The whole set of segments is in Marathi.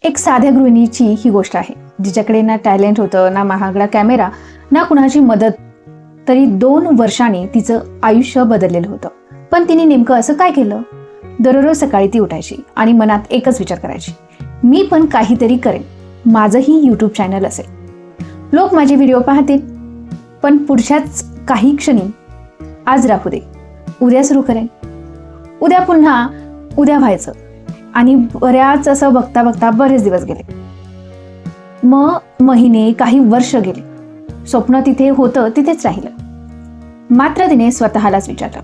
एक साध्या गृहिणीची ही गोष्ट आहे, जिच्याकडे ना टॅलेंट होतं, ना महागडा कॅमेरा, ना कुणाची मदत. तरी 2 वर्षांनी तिचं आयुष्य बदललेलं होतं. पण तिने नेमकं असं काय केलं? दररोज सकाळी ती उठायची आणि मनात एकच विचार करायची, मी पण काहीतरी करेन, माझंही यूट्यूब चॅनल असेल, लोक माझे व्हिडिओ पाहतील. पण पुढच्याच काही क्षणी, आज राहू दे, उद्या सुरू करेन, उद्या पुन्हा उद्या व्हायचं. आणि बऱ्याच असं बघता बघता बरेच दिवस गेले, मग महिने, काही वर्ष गेले. स्वप्न तिथे होतं तिथेच राहिलं. मात्र तिने स्वतःलाच विचारलं,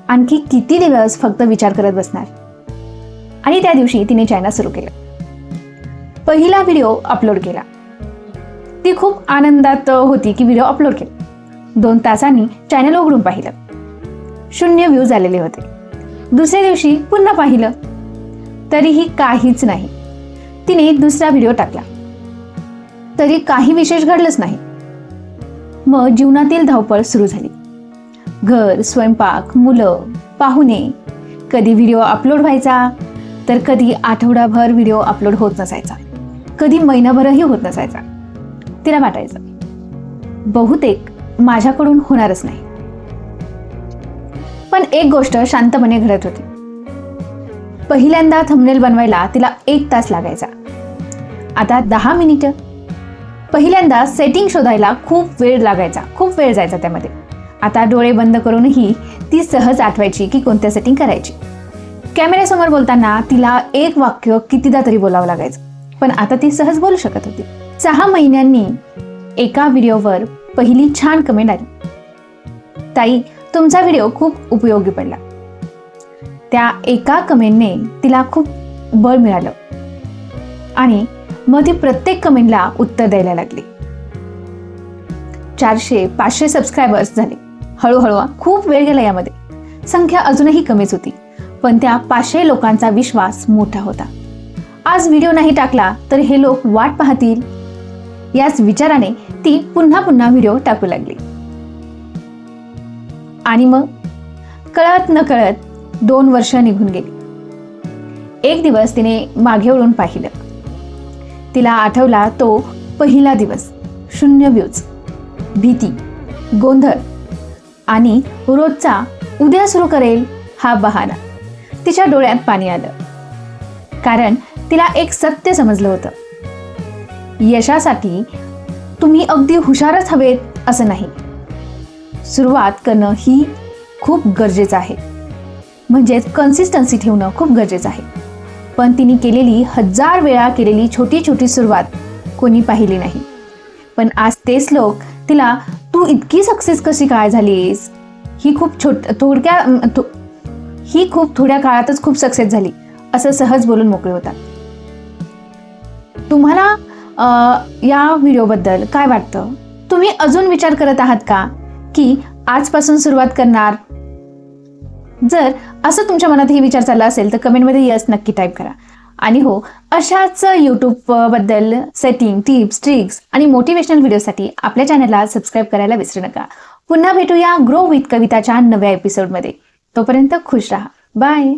आणखी किती दिवस फक्त विचार करत बसणार? आणि त्या दिवशी तिने चॅनल सुरू केलं. पहिला व्हिडिओ अपलोड केला. ती खूप आनंदात होती की व्हिडिओ अपलोड केला. 2 तासांनी चॅनल उघडून पाहिलं, 0 व्ह्यूज आलेले होते. दुसऱ्या दिवशी पुन्हा पाहिलं, तरीही काहीच नाही. तिने दुसरा व्हिडिओ टाकला, तरी काही विशेष घडलंच नाही. मग जीवनातील धावपळ सुरू झाली. घर, स्वयंपाक, मुलं, पाहुणे. कधी व्हिडिओ अपलोड व्हायचा, तर कधी आठवडाभर व्हिडिओ अपलोड होत नसायचा, कधी महिनाभरही होत नसायचा. तिला वाटायचं, बहुतेक माझ्याकडून होणारच नाही. पण एक गोष्ट शांतपणे घडत होती. पहिल्यांदा थंबनेल बनवायला तिला 1 तास लागायचा, आता 10 मिनिटं. पहिल्यांदा सेटिंग शोधायला खूप वेळ लागायचा, खूप वेळ जायचा त्यामध्ये. आता डोळे बंद करूनही ती सहज आठवायची की कोणत्या सेटिंग करायची. कॅमेऱ्यासमोर बोलताना तिला 1 वाक्य कितीदा तरी बोलावं लागायचं, पण आता ती सहज बोलू शकत होती. 6 महिन्यांनी एका व्हिडिओवर पहिली छान कमेंट आली, ताई, तुमचा व्हिडिओ खूप उपयोगी पडला. त्या एका कमेंटने तिला खूप बळ मिळालं आणि मग ती प्रत्येक कमेंटला उत्तर द्यायला लागली. 400-500 सबस्क्रायबर्स झाले. हळूहळू खूप वेळ गेला यामध्ये. संख्या अजूनही कमीच होती, पण त्या 500 लोकांचा विश्वास मोठा होता. आज व्हिडिओ नाही टाकला तर हे लोक वाट पाहतील, याच विचाराने ती पुन्हा पुन्हा व्हिडिओ टाकू लागली. आणि मग कळत न कळत 2 वर्ष निघून गेली. एक दिवस तिने मागे वळून पाहिलं. तिला आठवला तो पहिला दिवस. 0 व्ह्यूज, भीती, गोंधळ आणि रोजचा उद्या सुरू करेल हा बहाणा. तिच्या डोळ्यात पाणी आलं, कारण तिला एक सत्य समजलं होतं. यशासाठी तुम्ही अगदी हुशारच हवेत असं नाही. सुरुवात करणं ही खूप गरजेचं आहे, म्हणजेच कन्सिस्टन्सी ठेवणं खूप गरजेचं आहे. पण तिने केलेली 1000 वेळा केलेली छोटी छोटी सुरुवात कोणी पाहिली नाही. पण आज तेच लोक तिला, तू इतकी सक्सेस कशी काय झालीस? ही खूप थोड्या काळातच खूप सक्सेस झाली, असं सहज बोलून मोकळे होतात. तुम्हाला या व्हिडिओबद्दल काय वाटतं? तुम्ही अजून विचार करत आहात का की आजपासून सुरुवात करणार? जर असं तुमच्या मनातही विचार चालला असेल तर कमेंटमध्ये यस नक्की टाईप करा. आणि हो, अशाच यूट्यूब बद्दल सेटिंग, टिप्स, ट्रिक्स आणि मोटिवेशनल व्हिडिओसाठी आपल्या चॅनलला सबस्क्राईब करायला विसरू नका. पुन्हा भेटूया ग्रो विथ कविताच्या नव्या एपिसोडमध्ये. तोपर्यंत खुश राहा. बाय.